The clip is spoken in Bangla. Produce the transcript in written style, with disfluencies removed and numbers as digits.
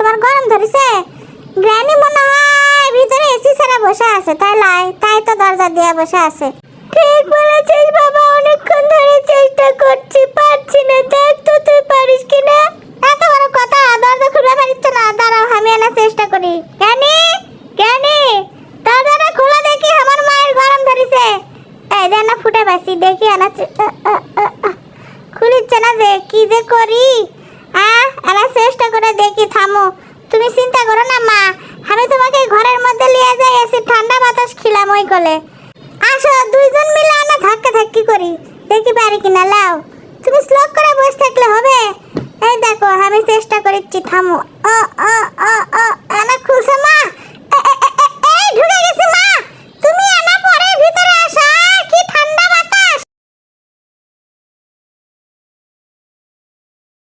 তোমার গরম ধরেছে? গ্র্যানি মনে হয় ভিতরে এসি ছাড়া বসে আছে, তাই তো দরজা দিয়ে বসে আছে। ঠিক বলেছিস বাবা, অনেকক্ষণ ধরে চেষ্টা করছি, পারছি না। দেখ তো তুই পারিস কিনা। এত বড় কথা, দরজা খুলে পারিস না? দাঁড়াও আমি এনে চেষ্টা করি। গ্র্যানি, গ্র্যানি, দরজাটা খোলা দেখি, আমার মায়ের গরম ধরেছে। এই দেখ না ফুটে পাইছি, দেখি আনা খুলিচ্ছে না যে, কি যে করি। এনা চেষ্টা করে দেখি, থামো। তুমি চিন্তা করো না মা, আমি তোমাকে ঘরের মধ্যে নিয়ে যাই, এসে ঠান্ডা বাতাস খিলাম ওই কোলে। আসো দুইজন মিলে আনা ধাক্কা ধাক্কি করি, দেখি পারি কিনা। লাও, তুমি স্লোক করে বসে থাকলে হবে। এই দেখো আমি চেষ্টা করছি, থামো। এনা খুলছে মা।